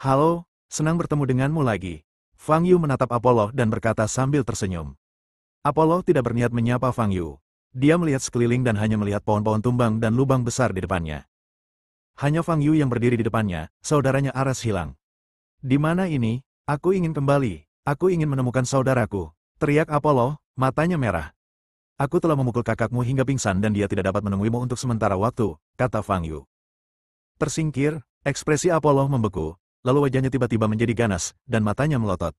Halo, senang bertemu denganmu lagi. Fang Yu menatap Apollo dan berkata sambil tersenyum. Apollo tidak berniat menyapa Fang Yu. Dia melihat sekeliling dan hanya melihat pohon-pohon tumbang dan lubang besar di depannya. Hanya Fang Yu yang berdiri di depannya, saudaranya Aras hilang. Di mana ini? Aku ingin kembali. Aku ingin menemukan saudaraku. Teriak Apollo, matanya merah. Aku telah memukul kakakmu hingga pingsan dan dia tidak dapat menemuimu untuk sementara waktu, kata Fang Yu. Tersingkir, ekspresi Apollo membeku, lalu wajahnya tiba-tiba menjadi ganas, dan matanya melotot.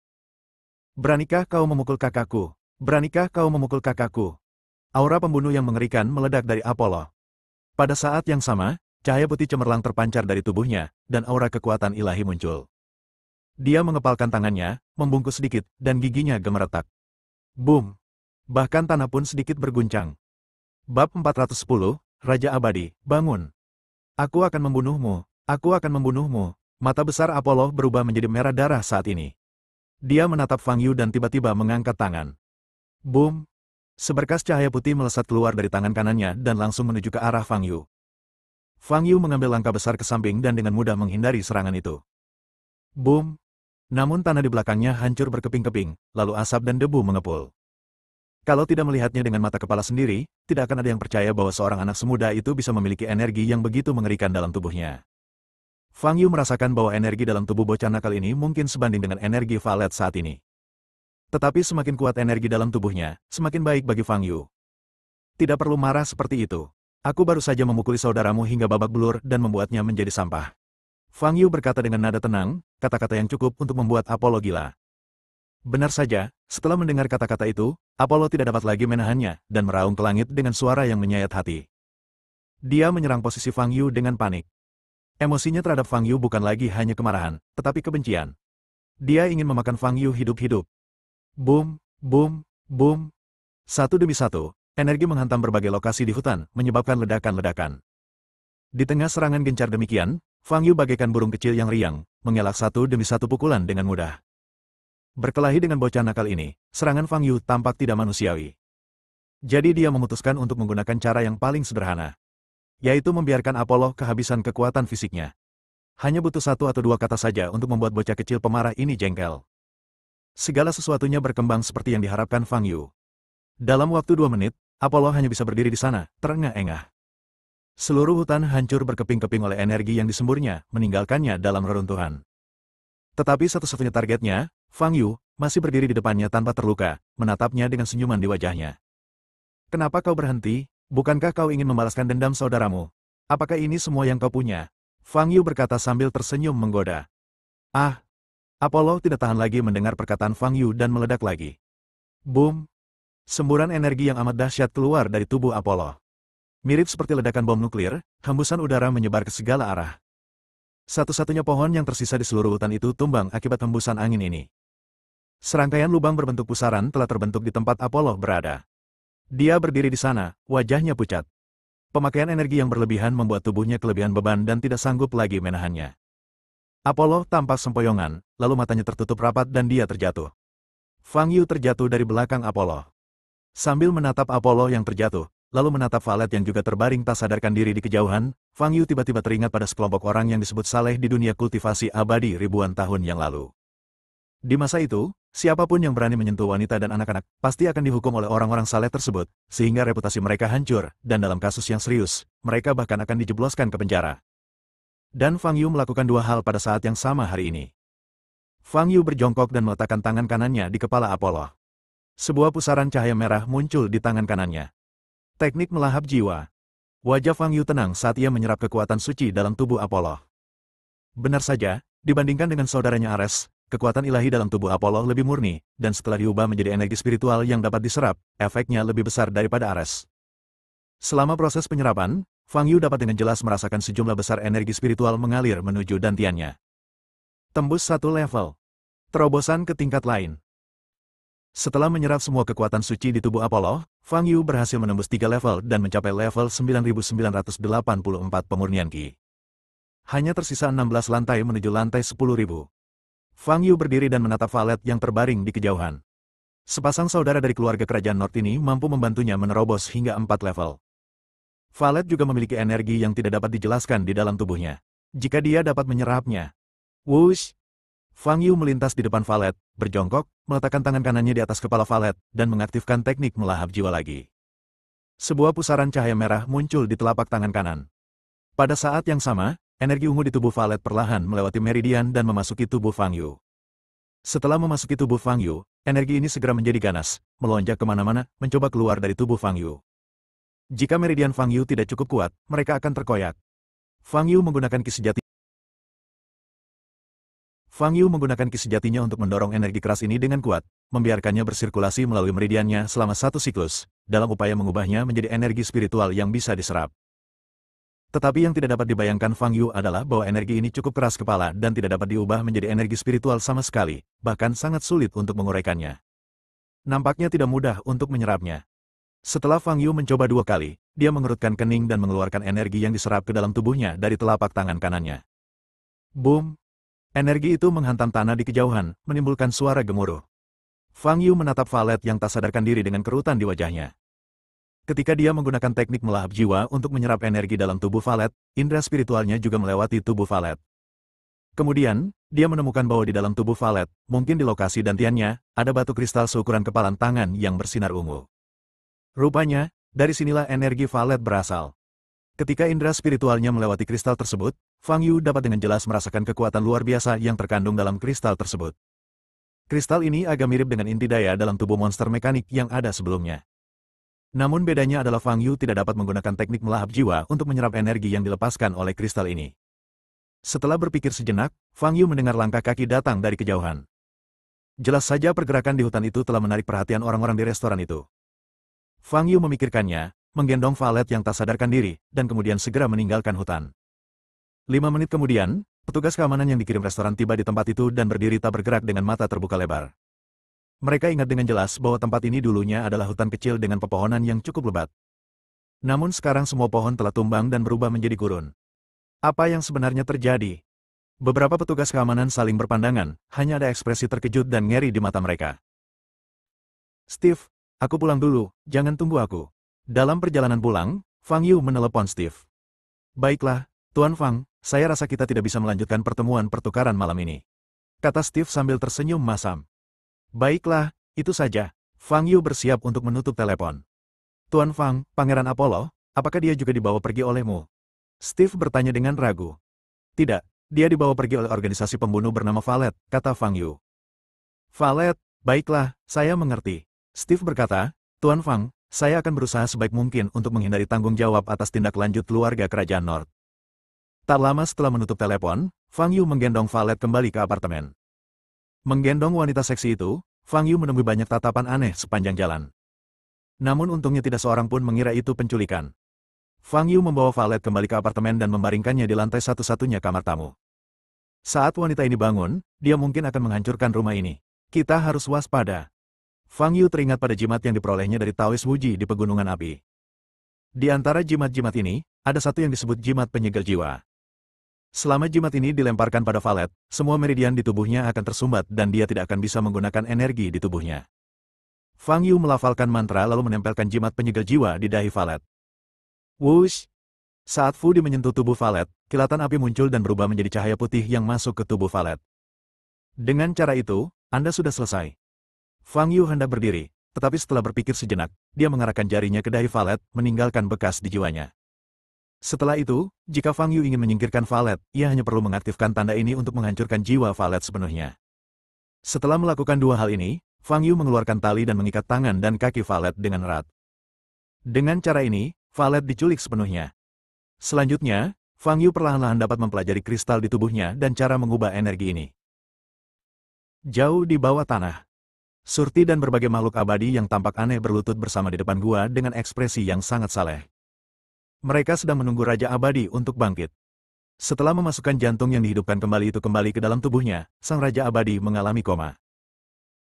Beranikah kau memukul kakakku? Beranikah kau memukul kakakku? Aura pembunuh yang mengerikan meledak dari Apollo. Pada saat yang sama, cahaya putih cemerlang terpancar dari tubuhnya, dan aura kekuatan ilahi muncul. Dia mengepalkan tangannya, membungkuk sedikit, dan giginya gemeretak. Boom! Bahkan tanah pun sedikit berguncang. Bab 410, Raja Abadi, bangun. Aku akan membunuhmu. Aku akan membunuhmu. Mata besar Apollo berubah menjadi merah darah saat ini. Dia menatap Fang Yu dan tiba-tiba mengangkat tangan. Boom! Seberkas cahaya putih melesat keluar dari tangan kanannya dan langsung menuju ke arah Fang Yu. Fang Yu mengambil langkah besar ke samping dan dengan mudah menghindari serangan itu. Boom! Namun tanah di belakangnya hancur berkeping-keping, lalu asap dan debu mengepul. Kalau tidak melihatnya dengan mata kepala sendiri, tidak akan ada yang percaya bahwa seorang anak semuda itu bisa memiliki energi yang begitu mengerikan dalam tubuhnya. Fang Yu merasakan bahwa energi dalam tubuh bocah nakal ini mungkin sebanding dengan energi Valet saat ini. Tetapi semakin kuat energi dalam tubuhnya, semakin baik bagi Fang Yu. Tidak perlu marah seperti itu. Aku baru saja memukuli saudaramu hingga babak belur dan membuatnya menjadi sampah. Fang Yu berkata dengan nada tenang, kata-kata yang cukup untuk membuat Apollo gila. Benar saja, setelah mendengar kata-kata itu, Apollo tidak dapat lagi menahannya, dan meraung ke langit dengan suara yang menyayat hati. Dia menyerang posisi Fang Yu dengan panik. Emosinya terhadap Fang Yu bukan lagi hanya kemarahan, tetapi kebencian. Dia ingin memakan Fang Yu hidup-hidup. Boom, boom, boom. Satu demi satu, energi menghantam berbagai lokasi di hutan, menyebabkan ledakan-ledakan. Di tengah serangan gencar demikian, Fang Yu bagaikan burung kecil yang riang, mengelak satu demi satu pukulan dengan mudah. Berkelahi dengan bocah nakal ini, serangan Fang Yu tampak tidak manusiawi. Jadi dia memutuskan untuk menggunakan cara yang paling sederhana, yaitu membiarkan Apollo kehabisan kekuatan fisiknya. Hanya butuh satu atau dua kata saja untuk membuat bocah kecil pemarah ini jengkel. Segala sesuatunya berkembang seperti yang diharapkan Fang Yu. Dalam waktu 2 menit, Apollo hanya bisa berdiri di sana, terengah-engah. Seluruh hutan hancur berkeping-keping oleh energi yang disemburnya, meninggalkannya dalam reruntuhan. Tetapi satu-satunya targetnya, Fang Yu, masih berdiri di depannya tanpa terluka, menatapnya dengan senyuman di wajahnya. Kenapa kau berhenti? Bukankah kau ingin membalaskan dendam saudaramu? Apakah ini semua yang kau punya? Fang Yu berkata sambil tersenyum menggoda. Ah! Apollo tidak tahan lagi mendengar perkataan Fang Yu dan meledak lagi. Boom! Semburan energi yang amat dahsyat keluar dari tubuh Apollo. Mirip seperti ledakan bom nuklir, hembusan udara menyebar ke segala arah. Satu-satunya pohon yang tersisa di seluruh hutan itu tumbang akibat hembusan angin ini. Serangkaian lubang berbentuk pusaran telah terbentuk di tempat Apollo berada. Dia berdiri di sana, wajahnya pucat. Pemakaian energi yang berlebihan membuat tubuhnya kelebihan beban dan tidak sanggup lagi menahannya. Apollo tampak sempoyongan, lalu matanya tertutup rapat dan dia terjatuh. Fang Yu terjatuh dari belakang Apollo. Sambil menatap Apollo yang terjatuh, lalu menatap Valet yang juga terbaring tak sadarkan diri di kejauhan, Fang Yu tiba-tiba teringat pada sekelompok orang yang disebut saleh di dunia kultivasi abadi ribuan tahun yang lalu. Di masa itu, siapapun yang berani menyentuh wanita dan anak-anak, pasti akan dihukum oleh orang-orang saleh tersebut, sehingga reputasi mereka hancur, dan dalam kasus yang serius, mereka bahkan akan dijebloskan ke penjara. Dan Fang Yu melakukan dua hal pada saat yang sama hari ini. Fang Yu berjongkok dan meletakkan tangan kanannya di kepala Apollo. Sebuah pusaran cahaya merah muncul di tangan kanannya. Teknik melahap jiwa. Wajah Fang Yu tenang saat ia menyerap kekuatan suci dalam tubuh Apollo. Benar saja, dibandingkan dengan saudaranya Ares, kekuatan ilahi dalam tubuh Apollo lebih murni, dan setelah diubah menjadi energi spiritual yang dapat diserap, efeknya lebih besar daripada Ares. Selama proses penyerapan, Fang Yu dapat dengan jelas merasakan sejumlah besar energi spiritual mengalir menuju dantiannya. Tembus satu level. Terobosan ke tingkat lain. Setelah menyerap semua kekuatan suci di tubuh Apollo, Fang Yu berhasil menembus 3 level dan mencapai level 9.984 pemurnian Qi. Hanya tersisa 16 lantai menuju lantai 10.000. Fang Yu berdiri dan menatap Valet yang terbaring di kejauhan. Sepasang saudara dari keluarga kerajaan North ini mampu membantunya menerobos hingga 4 level. Valet juga memiliki energi yang tidak dapat dijelaskan di dalam tubuhnya. Jika dia dapat menyerapnya. Wush! Fang Yu melintas di depan Valet, berjongkok, meletakkan tangan kanannya di atas kepala Valet, dan mengaktifkan teknik melahap jiwa lagi. Sebuah pusaran cahaya merah muncul di telapak tangan kanan. Pada saat yang sama, energi ungu di tubuh Valet perlahan melewati meridian dan memasuki tubuh Fang Yu. Setelah memasuki tubuh Fang Yu, energi ini segera menjadi ganas, melonjak kemana-mana, mencoba keluar dari tubuh Fang Yu. Jika meridian Fang Yu tidak cukup kuat, mereka akan terkoyak. Fang Yu menggunakan ki sejatinya untuk mendorong energi keras ini dengan kuat, membiarkannya bersirkulasi melalui meridiannya selama satu siklus, dalam upaya mengubahnya menjadi energi spiritual yang bisa diserap. Tetapi yang tidak dapat dibayangkan Fang Yu adalah bahwa energi ini cukup keras kepala dan tidak dapat diubah menjadi energi spiritual sama sekali, bahkan sangat sulit untuk menguraikannya. Nampaknya tidak mudah untuk menyerapnya. Setelah Fang Yu mencoba 2 kali, dia mengerutkan kening dan mengeluarkan energi yang diserap ke dalam tubuhnya dari telapak tangan kanannya. Boom! Energi itu menghantam tanah di kejauhan, menimbulkan suara gemuruh. Fang Yu menatap Valet yang tak sadarkan diri dengan kerutan di wajahnya. Ketika dia menggunakan teknik melahap jiwa untuk menyerap energi dalam tubuh Valet, indera spiritualnya juga melewati tubuh Valet. Kemudian, dia menemukan bahwa di dalam tubuh Valet, mungkin di lokasi dantiannya, ada batu kristal seukuran kepalan tangan yang bersinar ungu. Rupanya, dari sinilah energi Valet berasal. Ketika indera spiritualnya melewati kristal tersebut, Fang Yu dapat dengan jelas merasakan kekuatan luar biasa yang terkandung dalam kristal tersebut. Kristal ini agak mirip dengan inti daya dalam tubuh monster mekanik yang ada sebelumnya. Namun bedanya adalah Fang Yu tidak dapat menggunakan teknik melahap jiwa untuk menyerap energi yang dilepaskan oleh kristal ini. Setelah berpikir sejenak, Fang Yu mendengar langkah kaki datang dari kejauhan. Jelas saja pergerakan di hutan itu telah menarik perhatian orang-orang di restoran itu. Fang Yu memikirkannya, menggendong valet yang tak sadarkan diri, dan kemudian segera meninggalkan hutan. 5 menit kemudian, petugas keamanan yang dikirim restoran tiba di tempat itu dan berdiri tak bergerak dengan mata terbuka lebar. Mereka ingat dengan jelas bahwa tempat ini dulunya adalah hutan kecil dengan pepohonan yang cukup lebat. Namun sekarang semua pohon telah tumbang dan berubah menjadi gurun. Apa yang sebenarnya terjadi? Beberapa petugas keamanan saling berpandangan, hanya ada ekspresi terkejut dan ngeri di mata mereka. Steve, aku pulang dulu, jangan tunggu aku. Dalam perjalanan pulang, Fang Yu menelepon Steve. Baiklah, Tuan Fang, saya rasa kita tidak bisa melanjutkan pertemuan pertukaran malam ini. Kata Steve sambil tersenyum masam. Baiklah, itu saja. Fang Yu bersiap untuk menutup telepon. Tuan Fang, Pangeran Apollo, apakah dia juga dibawa pergi olehmu? Steve bertanya dengan ragu. Tidak, dia dibawa pergi oleh organisasi pembunuh bernama Valet, kata Fang Yu. Valet, baiklah, saya mengerti. Steve berkata, Tuan Fang, saya akan berusaha sebaik mungkin untuk menghindari tanggung jawab atas tindak lanjut keluarga Kerajaan Nord. Tak lama setelah menutup telepon, Fang Yu menggendong Valet kembali ke apartemen. Menggendong wanita seksi itu, Fang Yu menemui banyak tatapan aneh sepanjang jalan. Namun untungnya tidak seorang pun mengira itu penculikan. Fang Yu membawa Valet kembali ke apartemen dan membaringkannya di lantai satu-satunya kamar tamu. Saat wanita ini bangun, dia mungkin akan menghancurkan rumah ini. Kita harus waspada. Fang Yu teringat pada jimat yang diperolehnya dari Taoist Wuji di Pegunungan Api. Di antara jimat-jimat ini, ada satu yang disebut jimat penyegel jiwa. Selama jimat ini dilemparkan pada Valet, semua meridian di tubuhnya akan tersumbat dan dia tidak akan bisa menggunakan energi di tubuhnya. Fang Yu melafalkan mantra lalu menempelkan jimat penyegel jiwa di dahi Valet. Wush! Saat Fu Di menyentuh tubuh Valet, kilatan api muncul dan berubah menjadi cahaya putih yang masuk ke tubuh Valet. Dengan cara itu, Anda sudah selesai. Fang Yu hendak berdiri, tetapi setelah berpikir sejenak, dia mengarahkan jarinya ke dahi Valet, meninggalkan bekas di jiwanya. Setelah itu, jika Fang Yu ingin menyingkirkan Valet, ia hanya perlu mengaktifkan tanda ini untuk menghancurkan jiwa Valet sepenuhnya. Setelah melakukan dua hal ini, Fang Yu mengeluarkan tali dan mengikat tangan dan kaki Valet dengan erat. Dengan cara ini, Valet diculik sepenuhnya. Selanjutnya, Fang Yu perlahan-lahan dapat mempelajari kristal di tubuhnya dan cara mengubah energi ini. Jauh di bawah tanah, Surti dan berbagai makhluk abadi yang tampak aneh berlutut bersama di depan gua dengan ekspresi yang sangat saleh. Mereka sedang menunggu Raja Abadi untuk bangkit. Setelah memasukkan jantung yang dihidupkan kembali itu kembali ke dalam tubuhnya, Sang Raja Abadi mengalami koma.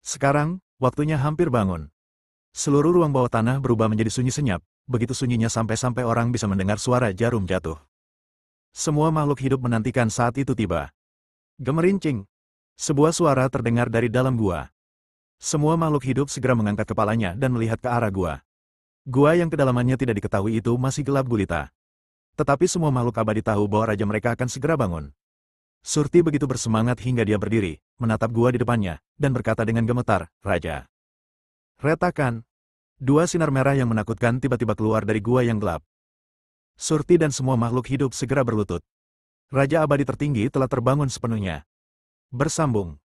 Sekarang, waktunya hampir bangun. Seluruh ruang bawah tanah berubah menjadi sunyi senyap, begitu sunyinya sampai-sampai orang bisa mendengar suara jarum jatuh. Semua makhluk hidup menantikan saat itu tiba. Gemerincing. Sebuah suara terdengar dari dalam gua. Semua makhluk hidup segera mengangkat kepalanya dan melihat ke arah gua. Gua yang kedalamannya tidak diketahui itu masih gelap gulita. Tetapi semua makhluk abadi tahu bahwa raja mereka akan segera bangun. Surti begitu bersemangat hingga dia berdiri, menatap gua di depannya, dan berkata dengan gemetar, Raja. Retakan. Dua sinar merah yang menakutkan tiba-tiba keluar dari gua yang gelap. Surti dan semua makhluk hidup segera berlutut. Raja abadi tertinggi telah terbangun sepenuhnya. Bersambung.